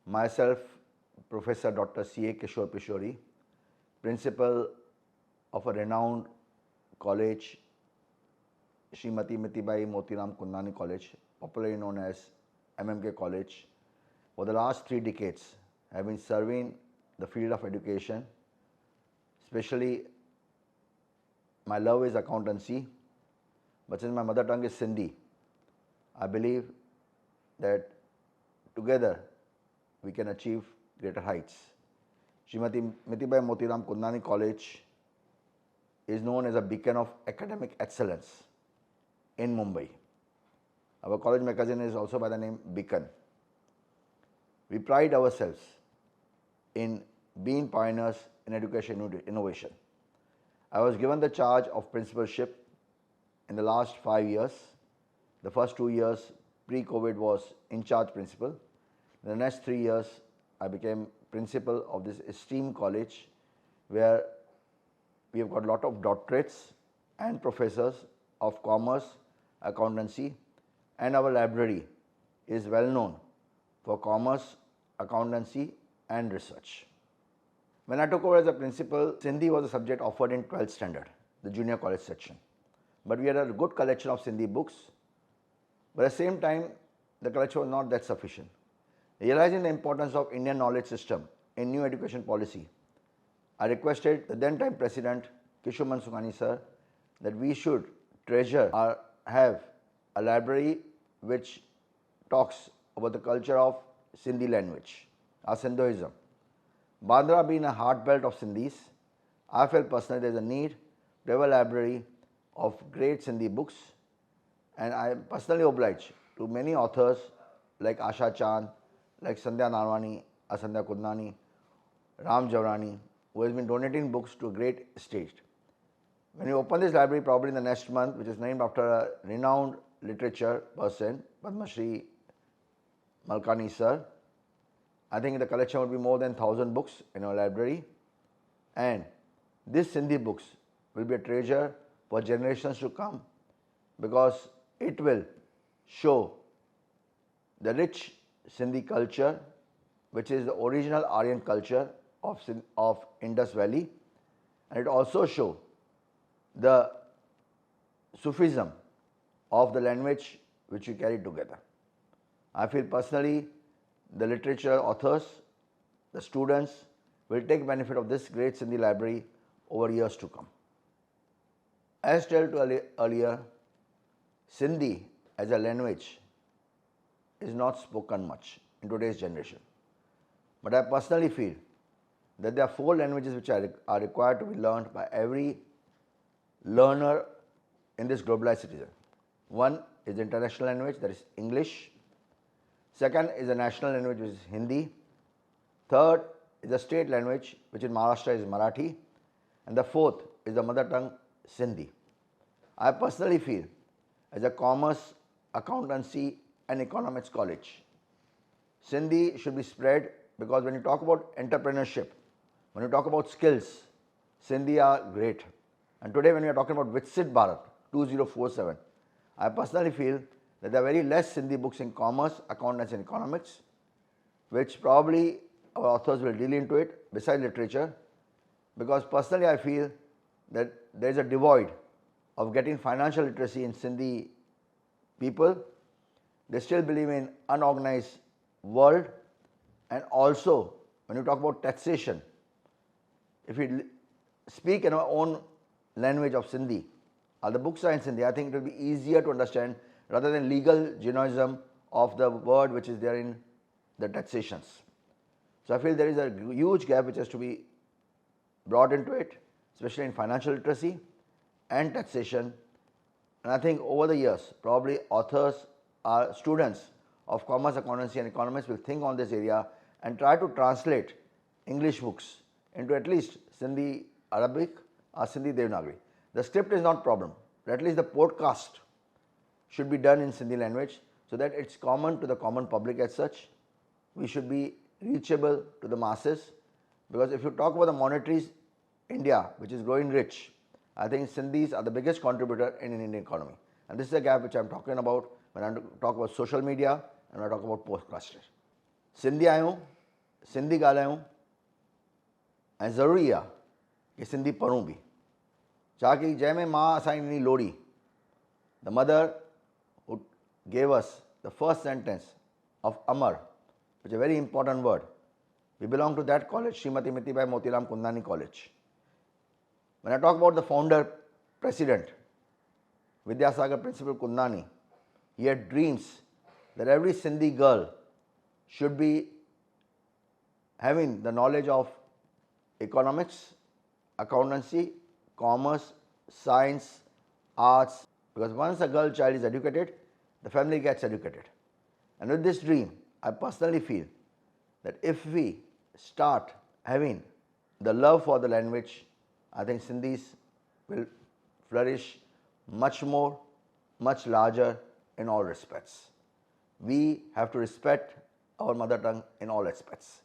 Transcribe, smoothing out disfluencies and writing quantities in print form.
Myself, Professor Dr. C.A. Kishore Peshori, Principal of a renowned college, Srimati Mitibai Motiram Kundani College, popularly known as MMK College. For the last 3 decades, I have been serving the field of education, especially my love is accountancy, but since my mother tongue is Sindhi, I believe that together we can achieve greater heights. Srimati Mitibai Motiram Kundani College is known as a beacon of academic excellence in Mumbai. Our college magazine is also by the name Beacon. We pride ourselves in being pioneers in education innovation. I was given the charge of principalship in the last 5 years. The first 2 years pre-COVID was in charge principal. In the next 3 years, I became principal of this esteemed college where we have got a lot of doctorates and professors of commerce, accountancy, and our library is well known for commerce, accountancy, and research. When I took over as a principal, Sindhi was a subject offered in 12th standard, the junior college section. But we had a good collection of Sindhi books, but at the same time, the collection was not that sufficient. Realizing the importance of Indian knowledge system in new education policy, I requested the then time President Kishore Peshori sir that we should treasure or have a library which talks about the culture of Sindhi language, our Sindhoism. Bandra being a heartbelt of Sindhis, I felt personally there is a need to have a library of great Sindhi books, and I am personally obliged to many authors like Asha Chand, like Sandhya Narwani, Asandhya Kundani, Ram Javrani, who has been donating books to a great stage. When you open this library probably in the next month, which is named after a renowned literature person, Padma Shri Malkani sir, I think the collection would be more than 1,000 books in our library, and this Sindhi books will be a treasure for generations to come because it will show the rich Sindhi culture, which is the original Aryan culture of Indus Valley, and it also show the Sufism of the language which we carry together. I feel personally the literature authors, the students will take benefit of this great Sindhi library over years to come. As told earlier, Sindhi as a language is not spoken much in today's generation. But I personally feel that there are 4 languages which are required to be learned by every learner in this globalized citizen. One is the international language, that is English. Second is the national language, which is Hindi. Third is the state language, which in Maharashtra is Marathi. And the fourth is the mother tongue, Sindhi. I personally feel as a commerce, accountancy, and economics college, Sindhi should be spread because when you talk about entrepreneurship, when you talk about skills, Sindhi are great. And today when we are talking about Viksit Bharat 2047, I personally feel that there are very less Sindhi books in commerce, accountancy, and economics, which probably our authors will deal into it besides literature, because personally I feel that there is a devoid of getting financial literacy in Sindhi people. They still believe in unorganized world, and also when you talk about taxation, if we speak in our own language of Sindhi, or the books are in Sindhi, I think it will be easier to understand rather than legal genoism of the word which is there in the taxations. So I feel there is a huge gap which has to be brought into it, especially in financial literacy and taxation. And I think over the years, probably authors or students of commerce, accountancy, and economics will think on this area and try to translate English books into at least Sindhi Arabic or Sindhi Devanagari. The script is not problem, but at least the podcast should be done in Sindhi language so that it's common to the common public as such. We should be reachable to the masses, because if you talk about the monetary India, which is growing rich, I think Sindhis are the biggest contributor in an Indian economy. And this is a gap which I'm talking about when I talk about social media and when I talk about postcaster. Sindhi आहियूं, सिंधी ॻाल्हायूं ऐं ज़रूरी आहे कि सिंधी पढ़ूं बि। छा कि जंहिंमें मां असांजी ॾिनी लोड़ी, the mother who gave us the first sentence of Amar, which is a very important word. We belong to that college, Srimati Mitibai Motiram Kundani College. When I talk about the founder, president, Vidyasagar Principal Kundani, he had dreams that every Sindhi girl should be having the knowledge of economics, accountancy, commerce, science, arts, because once a girl child is educated, the family gets educated. And with this dream, I personally feel that if we start having the love for the language, I think Sindhis will flourish much more, much larger in all respects. We have to respect our mother tongue in all aspects.